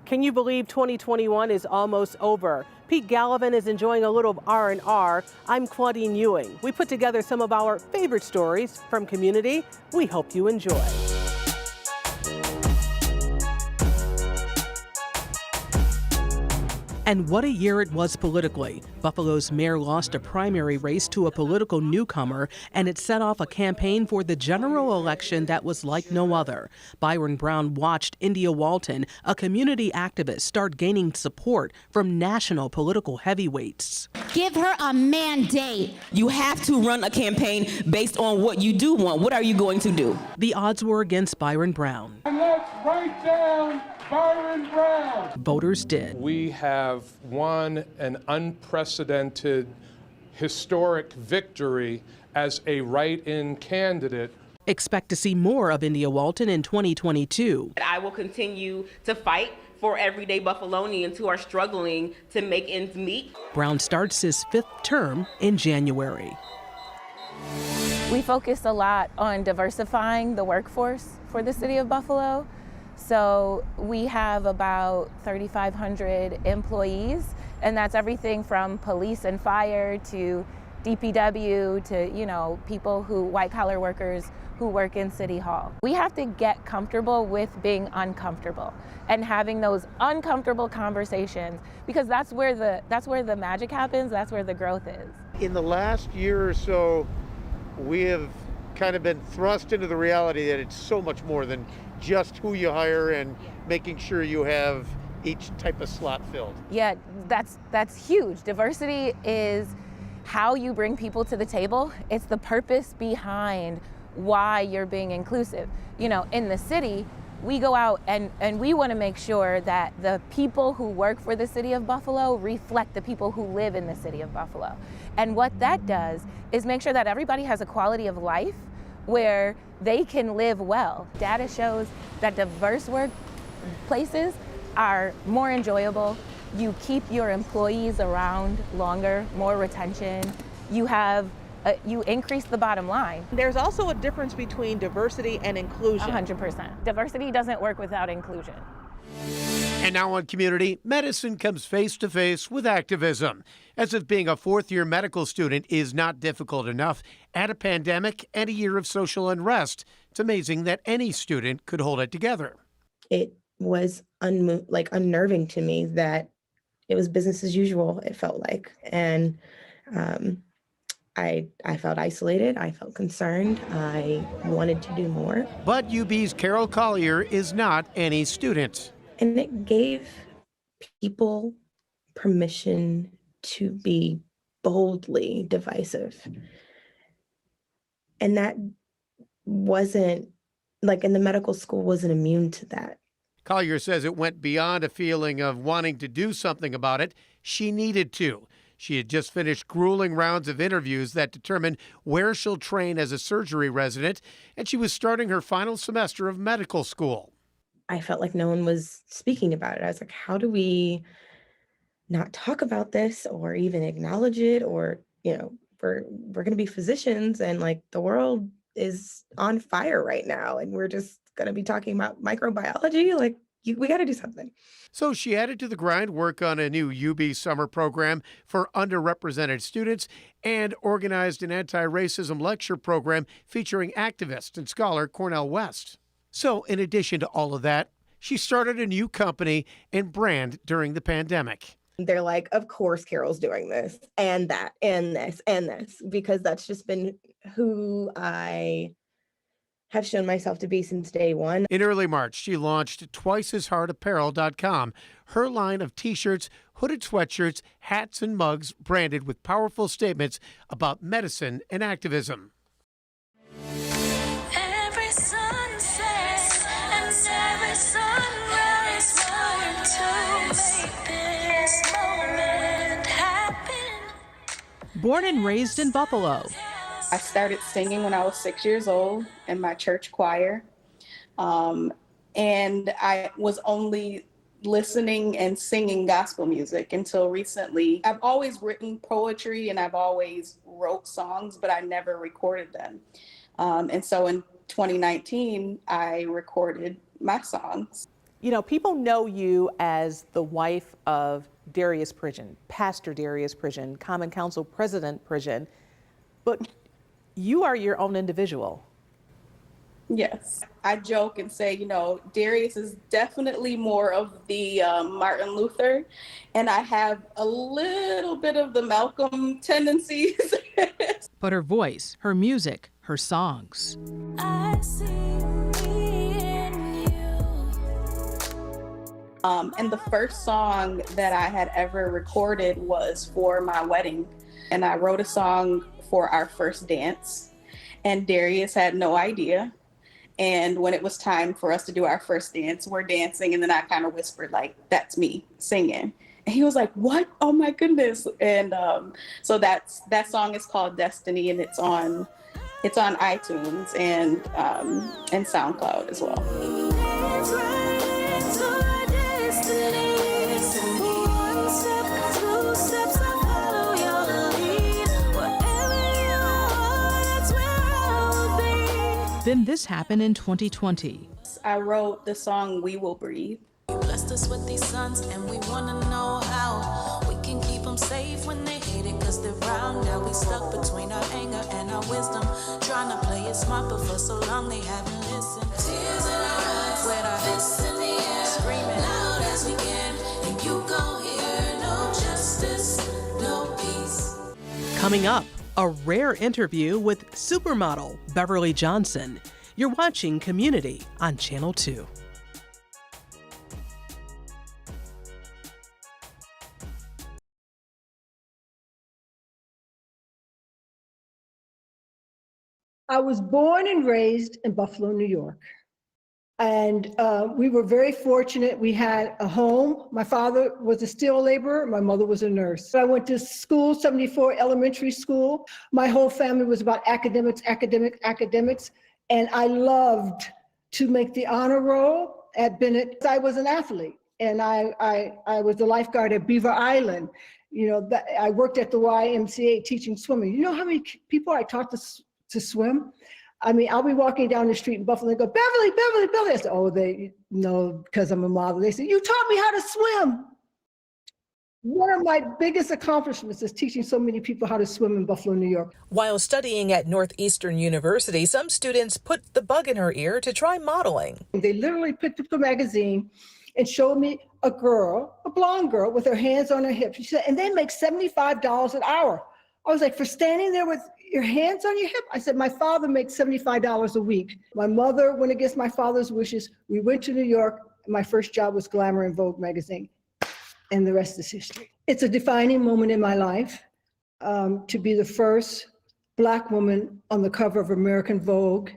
Can you believe 2021 is almost over? Pete Gallivan is enjoying a little R&R. I'm Claudine Ewing. We put together some of our favorite stories from commUNITY. We hope you enjoy. And what a year it was politically. Buffalo's mayor lost a primary race to a political newcomer, and it set off a campaign for the general election that was like no other. Byron Brown watched India Walton, a community activist, start gaining support from national political heavyweights. Give her a mandate. You have to run a campaign based on what you do want. What are you going to do? The odds were against Byron Brown. And let's write down Byron Brown. Voters did. We have won an unprecedented, historic victory as a write-in candidate. Expect to see more of India Walton in 2022. I will continue to fight for everyday Buffalonians who are struggling to make ends meet. Brown starts his 5th term in January. We focus a lot on diversifying the workforce for the city of Buffalo. So we have about 3,500 employees, and that's everything from police and fire to DPW to, people white-collar workers who work in City Hall. We have to get comfortable with being uncomfortable and having those uncomfortable conversations, because that's where the magic happens, that's where the growth is. In the last year or so, we have kind of been thrust into the reality that it's so much more than just who you hire and making sure you have each type of slot filled. Yeah, that's huge. Diversity is how you bring people to the table. It's the purpose behind why you're being inclusive. In the city, we go out and we want to make sure that the people who work for the city of Buffalo reflect the people who live in the city of Buffalo. And what that does is make sure that everybody has a quality of life where they can live well. Data shows that diverse workplaces are more enjoyable. You keep your employees around longer, more retention. You increase the bottom line. There's also a difference between diversity and inclusion. 100%. Diversity doesn't work without inclusion. And now on commUNITY, medicine comes face to face with activism. As if being a 4th-year medical student is not difficult enough, add a pandemic and a year of social unrest. It's amazing that any student could hold it together. It was unnerving to me that it was business as usual, it felt like. And I felt isolated, I felt concerned, I wanted to do more. But UB's Carol Collier is not any student. And it gave people permission to be boldly divisive. And that wasn't, in the medical school, wasn't immune to that. Collier says it went beyond a feeling of wanting to do something about it. She needed to. She had just finished grueling rounds of interviews that determined where she'll train as a surgery resident, and she was starting her final semester of medical school. I felt like no one was speaking about it. I was like, how do we not talk about this or even acknowledge it? Or, we're going to be physicians, and the world is on fire right now, and we're just going to be talking about microbiology. We got to do something. So she added to the grind work on a new UB summer program for underrepresented students and organized an anti-racism lecture program featuring activist and scholar Cornel West. So in addition to all of that, she started a new company and brand during the pandemic. They're like, of course, Carol's doing this and that and this and this, because that's just been who I have shown myself to be since day one. In early March, she launched TwiceAsHardApparel.com, her line of T-shirts, hooded sweatshirts, hats, and mugs branded with powerful statements about medicine and activism. Every sunset and every sunrise learn to make this moment happen. Born and raised in Buffalo. I started singing when I was 6 years old in my church choir. And I was only listening and singing gospel music until recently. I've always written poetry and I've always wrote songs, but I never recorded them. And so in 2019, I recorded my songs. You know, people know you as the wife of Darius Pridgeon, Pastor Darius Pridgeon, Common Council President Pridgeon, but you are your own individual. Yes, I joke and say, you know, Darius is definitely more of the Martin Luther, and I have a little bit of the Malcolm tendencies. But her voice, her music, her songs. I see me in you. And the first song that I had ever recorded was for my wedding, and I wrote a song for our first dance, and Darius had no idea. And when it was time for us to do our first dance, we're dancing, and then I kind of whispered, like, that's me singing. And he was like, what? Oh my goodness. And so that song is called Destiny, and it's on iTunes and SoundCloud as well. It's right into our destiny. One step, two steps, I follow your lead. Wherever you are, that's where I'll be. Then this happened in 2020. I wrote the song We Will Breathe. You blessed us with these sons, and we wanna know how we can keep them safe when they hate it, cause they're round. Now we stuck between our anger and our wisdom, trying to play it smart, but for so long they haven't listened. Tears in our eyes, with our fists in the air, screaming loud as we can, and you gon' hear no justice, no peace. Coming up, a rare interview with supermodel Beverly Johnson. You're watching commUNITY on Channel 2. I was born and raised in Buffalo, New York. And we were very fortunate. We had a home. My father was a steel laborer. My mother was a nurse. I went to school, 74 elementary school. My whole family was about academics. And I loved to make the honor roll at Bennett. I was an athlete, and I was the lifeguard at Beaver Island. You know, I worked at the YMCA teaching swimming. You know how many people I taught to swim? I mean, I'll be walking down the street in Buffalo and go, Beverly, Beverly, Beverly. I said, oh, they know because I'm a model. They said, you taught me how to swim. One of my biggest accomplishments is teaching so many people how to swim in Buffalo, New York. While studying at Northeastern University, some students put the bug in her ear to try modeling. They literally picked up the magazine and showed me a girl, a blonde girl with her hands on her hips. She said, and they make $75 an hour. I was like, for standing there with your hands on your hip? I said, my father makes $75 a week. My mother went against my father's wishes. We went to New York. My first job was Glamour and Vogue magazine. And the rest is history. It's a defining moment in my life to be the first Black woman on the cover of American Vogue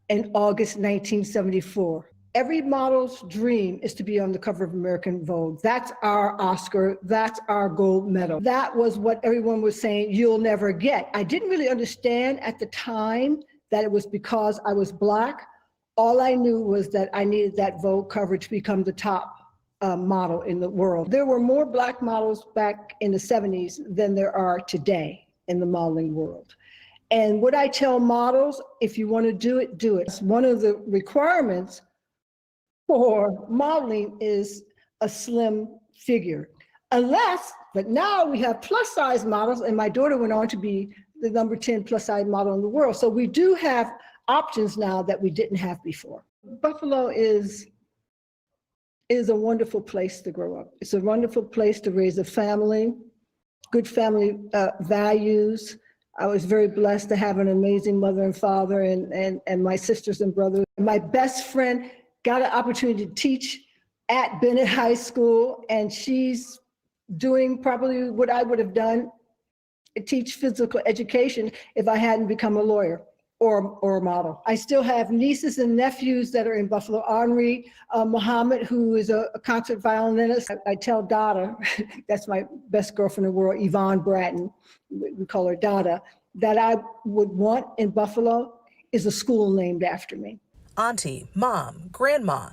in August 1974. Every model's dream is to be on the cover of American Vogue. That's our Oscar, that's our gold medal. That was what everyone was saying you'll never get. I didn't really understand at the time that it was because I was Black. All I knew was that I needed that Vogue cover to become the top model in the world. There were more Black models back in the 70s than there are today in the modeling world. And what I tell models, if you want to do it, do it. One of the requirements for modeling is a slim figure. Unless, but now we have plus size models, and my daughter went on to be the number 10 plus size model in the world. So we do have options now that we didn't have before. Buffalo is a wonderful place to grow up. It's a wonderful place to raise a family, good family values. I was very blessed to have an amazing mother and father and my sisters and brothers. My best friend got an opportunity to teach at Bennett High School, and she's doing probably what I would have done, teach physical education if I hadn't become a lawyer or a model. I still have nieces and nephews that are in Buffalo. Henri Muhammad, who is a concert violinist. I tell Dada, that's my best girlfriend in the world, Yvonne Bratton, we call her Dada, that I would want in Buffalo is a school named after me. Auntie, mom, grandma,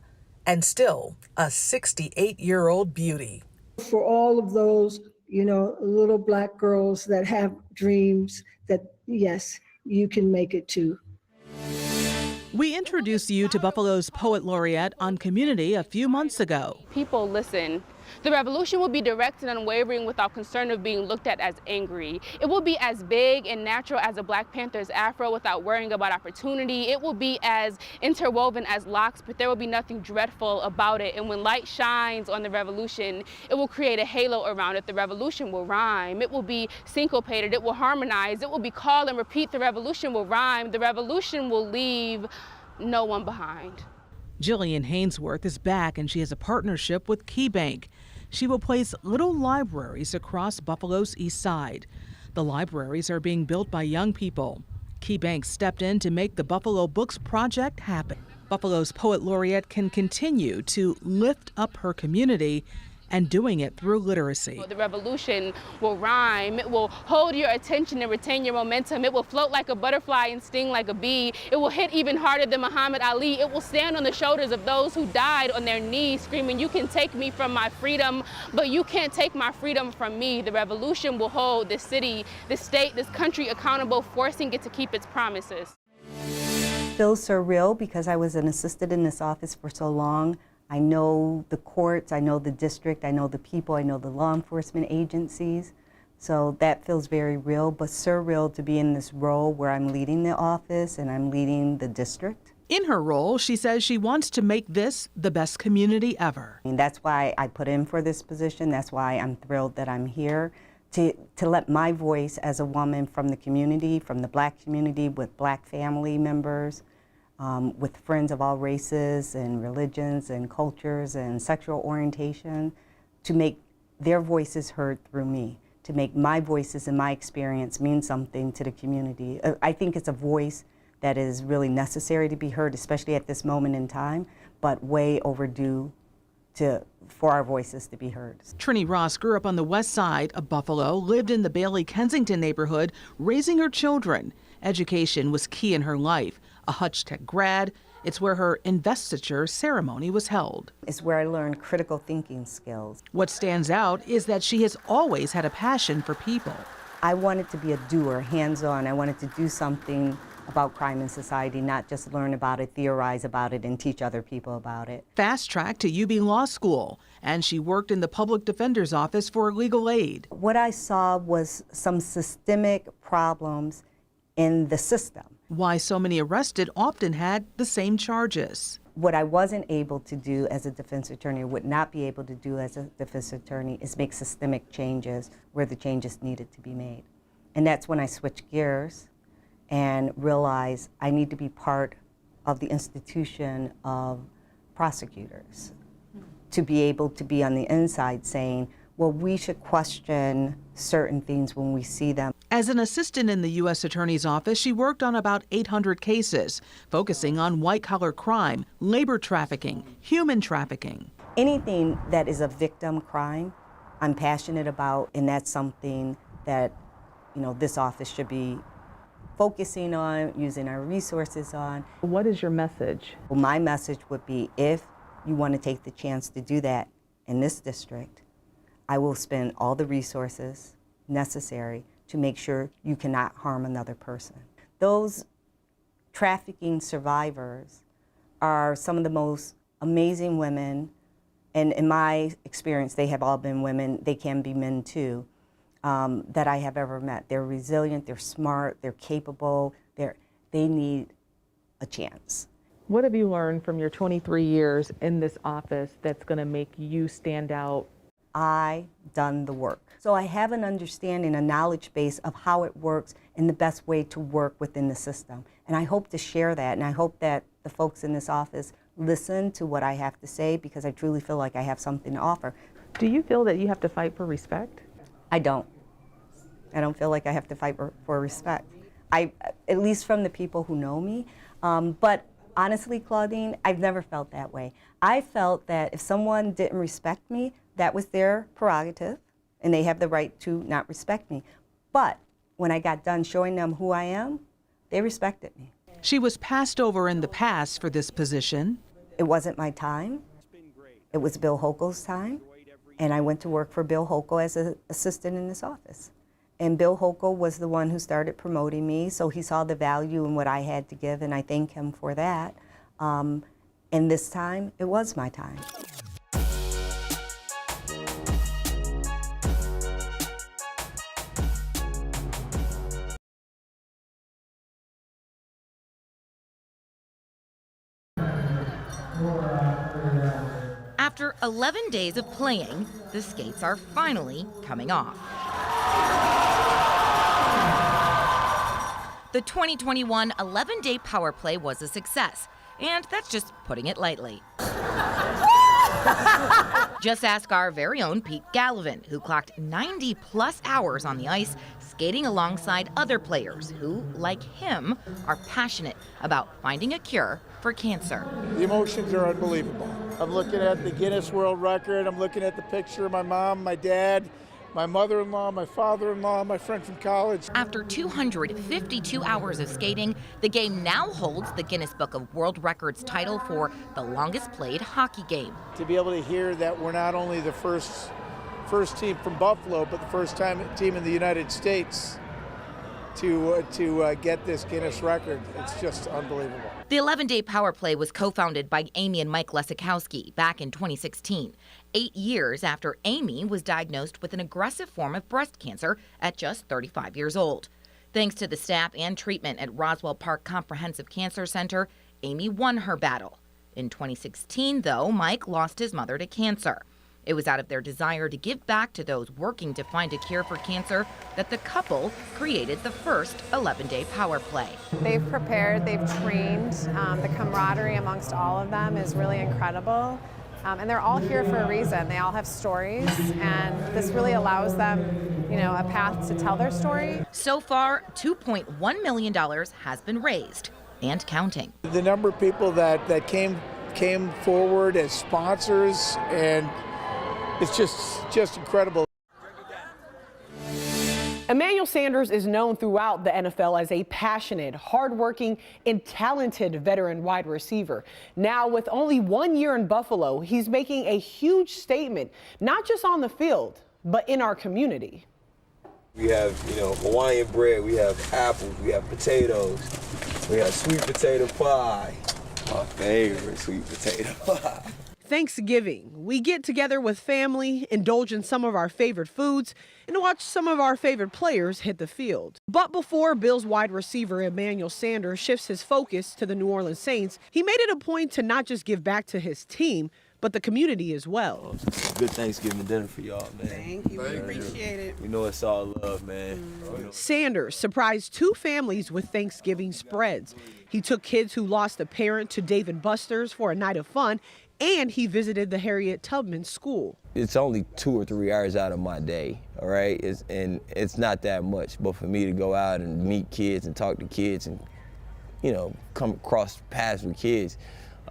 and still a 68-year-old beauty. For all of those, you know, little Black girls that have dreams that, yes, you can make it too. We introduced you to Buffalo's Poet Laureate on commUNITY a few months ago. People listen. The revolution will be direct and unwavering without concern of being looked at as angry. It will be as big and natural as a Black Panther's afro without worrying about opportunity. It will be as interwoven as locks, but there will be nothing dreadful about it. And when light shines on the revolution, it will create a halo around it. The revolution will rhyme. It will be syncopated. It will harmonize. It will be call and repeat. The revolution will rhyme. The revolution will leave no one behind. Jillian Hainsworth is back, and she has a partnership with KeyBank. She will place little libraries across Buffalo's east side. The libraries are being built by young people. KeyBank stepped in to make the Buffalo Books Project happen. Buffalo's Poet Laureate can continue to lift up her community and doing it through literacy. The revolution will rhyme. It will hold your attention and retain your momentum. It will float like a butterfly and sting like a bee. It will hit even harder than Muhammad Ali. It will stand on the shoulders of those who died on their knees, screaming, "You can take me from my freedom, but you can't take my freedom from me." The revolution will hold this city, this state, this country accountable, forcing it to keep its promises. It feels surreal because I was an assistant in this office for so long. I know the courts, I know the district, I know the people, I know the law enforcement agencies. So that feels very real, but surreal to be in this role where I'm leading the office and I'm leading the district. In her role, she says she wants to make this the best community ever. And that's why I put in for this position. That's why I'm thrilled that I'm here to let my voice as a woman from the community, from the Black community, with Black family members, with friends of all races and religions and cultures and sexual orientation, to make their voices heard through me, to make my voices and my experience mean something to the community. I think it's a voice that is really necessary to be heard, especially at this moment in time, but way overdue for our voices to be heard. Trini Ross grew up on the west side of Buffalo, lived in the Bailey-Kensington neighborhood, raising her children. Education was key in her life. A Hutch Tech grad, it's where her investiture ceremony was held. It's where I learned critical thinking skills. What stands out is that she has always had a passion for people. I wanted to be a doer, hands-on. I wanted to do something about crime in society, not just learn about it, theorize about it, and teach other people about it. Fast track to UB Law School, and she worked in the public defender's office for legal aid. What I saw was some systemic problems in the system. Why so many arrested often had the same charges. What I wasn't able to do as a defense attorney, would not be able to do as a defense attorney, is make systemic changes where the changes needed to be made. And that's when I switched gears and realized I need to be part of the institution of prosecutors, to be able to be on the inside saying, well, we should question certain things when we see them. As an assistant in the U.S. Attorney's Office, she worked on about 800 cases, focusing on white-collar crime, labor trafficking, human trafficking. Anything that is a victim crime, I'm passionate about, and that's something that, this office should be focusing on, using our resources on. What is your message? Well, my message would be, if you want to take the chance to do that in this district, I will spend all the resources necessary to make sure you cannot harm another person. Those trafficking survivors are some of the most amazing women, and in my experience, they have all been women, they can be men too, that I have ever met. They're resilient, they're smart, they're capable, they need a chance. What have you learned from your 23 years in this office that's going to make you stand out? I done the work. So I have an understanding, a knowledge base of how it works and the best way to work within the system. And I hope to share that, and I hope that the folks in this office listen to what I have to say, because I truly feel like I have something to offer. Do you feel that you have to fight for respect? I don't. I don't feel like I have to fight for respect. At least from the people who know me. But honestly, Claudine, I've never felt that way. I felt that if someone didn't respect me, that was their prerogative, and they have the right to not respect me. But when I got done showing them who I am, they respected me. She was passed over in the past for this position. It wasn't my time. It was Bill Hochul's time, and I went to work for Bill Hochul as an assistant in this office. And Bill Hochul was the one who started promoting me, so he saw the value in what I had to give, and I thank him for that. And this time, it was my time. After 11 days of playing, the skates are finally coming off. The 2021 11-day power play was a success, and that's just putting it lightly. Just ask our very own Pete Gallivan, who clocked 90+ hours on the ice, skating alongside other players who, like him, are passionate about finding a cure for cancer. The emotions are unbelievable. I'm looking at the Guinness World Record. I'm looking at the picture of my mom, my dad, my mother-in-law, my father-in-law, my friend from college. After 252 hours of skating, the game now holds the Guinness Book of World Records title for the longest played hockey game. To be able to hear that we're not only the first team from Buffalo, but the first team in the United States to get this Guinness record, it's just unbelievable. The 11-day power play was co-founded by Amy and Mike Lesikowski back in 2016, 8 years after Amy was diagnosed with an aggressive form of breast cancer at just 35 years old. Thanks to the staff and treatment at Roswell Park Comprehensive Cancer Center, Amy won her battle. In 2016, though, Mike lost his mother to cancer. It was out of their desire to give back to those working to find a cure for cancer that the couple created the first 11-day power play. They've prepared, they've trained. The camaraderie amongst all of them is really incredible. And they're all here for a reason. They all have stories, and this really allows them, a path to tell their story. So far, $2.1 million has been raised and counting. The number of people that came forward as sponsors, and it's just incredible. Emmanuel Sanders is known throughout the NFL as a passionate, hardworking, and talented veteran wide receiver. Now, with only 1 year in Buffalo, he's making a huge statement, not just on the field, but in our community. We have, Hawaiian bread, we have apples, we have potatoes, we have sweet potato pie, my favorite sweet potato pie. Thanksgiving, we get together with family, indulge in some of our favorite foods, and watch some of our favorite players hit the field. But before Bills wide receiver Emmanuel Sanders shifts his focus to the New Orleans Saints, he made it a point to not just give back to his team, but the community as well. Good Thanksgiving dinner for y'all, man. Thank you, we appreciate it. We know it's all love, man. Sanders surprised 2 families with Thanksgiving spreads. He took kids who lost a parent to Dave & Buster's for a night of fun, and he visited the Harriet Tubman School. It's only 2 or 3 hours out of my day, all right? It's not that much, but for me to go out and meet kids and talk to kids and, come across paths with kids,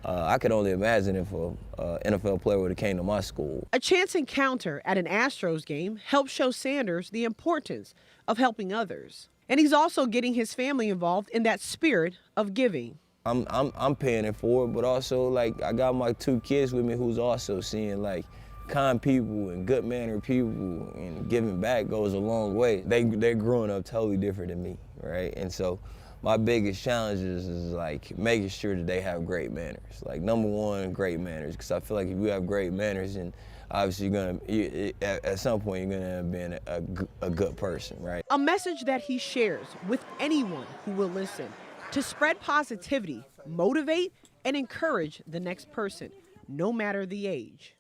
I could only imagine if an NFL player would have came to my school. A chance encounter at an Astros game helped show Sanders the importance of helping others. And he's also getting his family involved in that spirit of giving. I'm paying it forward, but also I got my 2 kids with me who's also seeing kind people and good mannered people, and giving back goes a long way. They're growing up totally different than me, right? And so my biggest challenge is making sure that they have great manners. Number one, great manners, because I feel like if you have great manners, and obviously at some point you're gonna end up being a good person, right? A message that he shares with anyone who will listen, to spread positivity, motivate, and encourage the next person, no matter the age.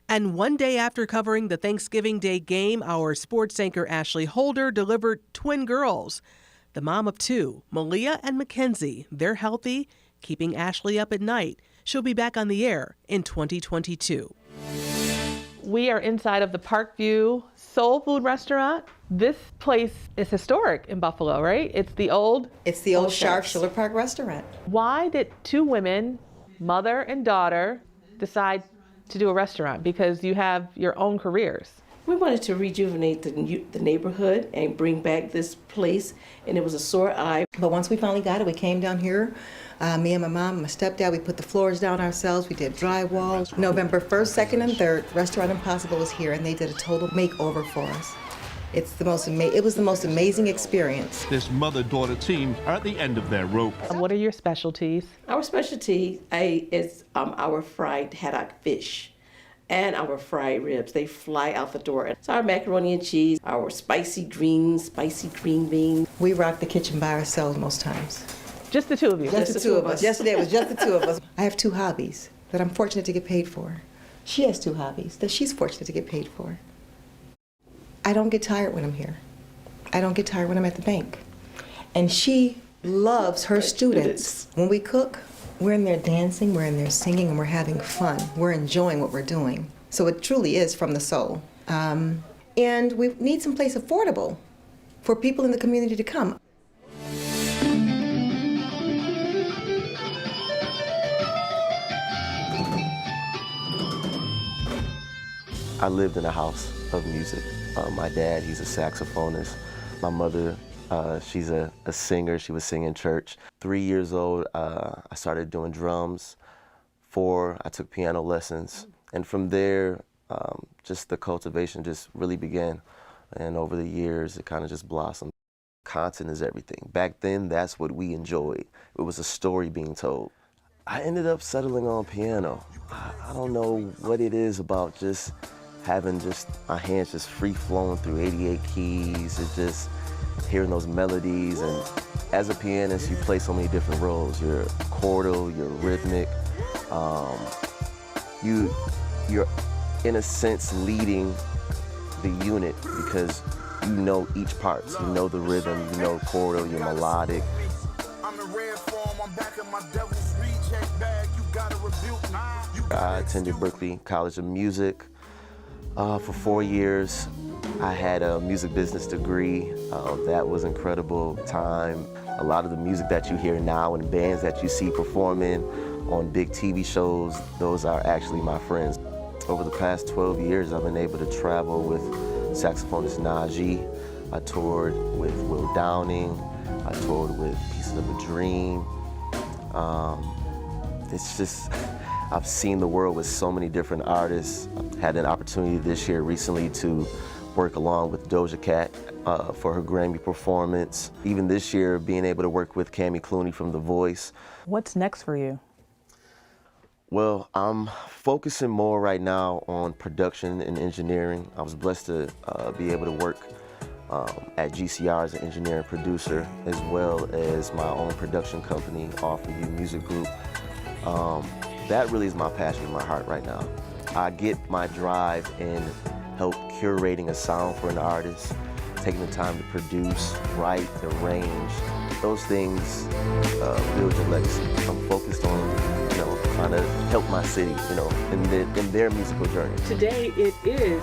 And one day after covering the Thanksgiving Day game, our sports anchor Ashley Holder delivered twin girls. The mom of 2, Malia and Mackenzie, they're healthy, keeping Ashley up at night. She'll be back on the air in 2022. We are inside of the Parkview Soul Food Restaurant. This place is historic in Buffalo, right? It's the old Sharp Schiller Park restaurant. Why did 2 women, mother and daughter, decide to do a restaurant? Because you have your own careers. We wanted to rejuvenate the neighborhood and bring back this place, and it was a sore eye. But once we finally got it, we came down here. Me and my mom and my stepdad, we put the floors down ourselves. We did drywall. November 1st, 2nd, and 3rd, Restaurant Impossible was here, and they did a total makeover for us. It was the most amazing experience. This mother-daughter team are at the end of their rope. What are your specialties? Our specialty is our fried haddock fish and our fried ribs. They fly out the door. It's our macaroni and cheese, our spicy green beans. We rock the kitchen by ourselves most times. Just the two of you? Just the two of us. Yesterday it was just the two of us. I have 2 hobbies that I'm fortunate to get paid for. She has 2 hobbies that she's fortunate to get paid for. I don't get tired when I'm here. I don't get tired when I'm at the bank. And she loves her students. When we cook, we're in there dancing, we're in there singing, and we're having fun. We're enjoying what we're doing. So it truly is from the soul. And we need someplace affordable for people in the community to come. I lived in a house of music. My dad, he's a saxophonist. My mother, she's a singer. She was singing in church. 3 years old, I started doing drums. 4, I took piano lessons. And from there, just the cultivation just really began. And over the years, it kind of just blossomed. Content is everything. Back then, that's what we enjoyed. It was a story being told. I ended up settling on piano. I don't know what it is about just having my hands just free flowing through 88 keys. It's just hearing those melodies. And as a pianist, you play so many different roles. You're chordal, you're rhythmic. You're in a sense leading the unit because you know each part. You know the rhythm, you know chordal, you're melodic. I attended Berklee College of Music for 4 years. I had a music business degree. That was incredible time. A lot of the music that you hear now and bands that you see performing on big TV shows, those are actually my friends. Over the past 12 years, I've been able to travel with saxophonist Najee. I toured with Will Downing. I toured with Pieces of a Dream. It's just, I've seen the world with so many different artists. I had an opportunity this year recently to work along with Doja Cat for her Grammy performance. Even this year, being able to work with Cammy Clooney from The Voice. What's next for you? Well, I'm focusing more right now on production and engineering. I was blessed to be able to work at GCR as an engineer and producer, as well as my own production company, Offer You Music Group. That really is my passion in my heart right now. I get my drive in help curating a sound for an artist, taking the time to produce, write, arrange. Those things build your legacy. I'm focused on, trying to help my city, in their musical journey. Today it is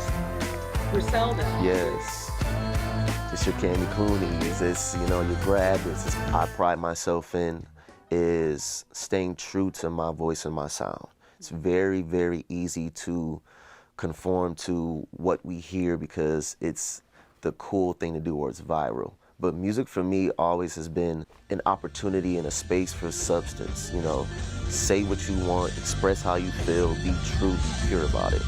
Griselda. Yes. It's your Cammy Clooney's, it's, your grab. I pride myself in is staying true to my voice and my sound. It's very, very easy to conform to what we hear because it's the cool thing to do or it's viral. But music for me always has been an opportunity and a space for substance, Say what you want, express how you feel, be true, be pure about it.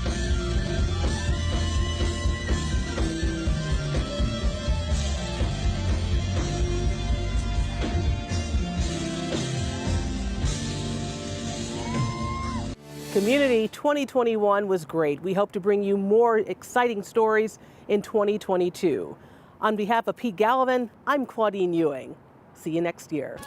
commUNITY 2021 was great. We hope to bring you more exciting stories in 2022. On behalf of Pete Gallivan, I'm Claudine Ewing. See you next year.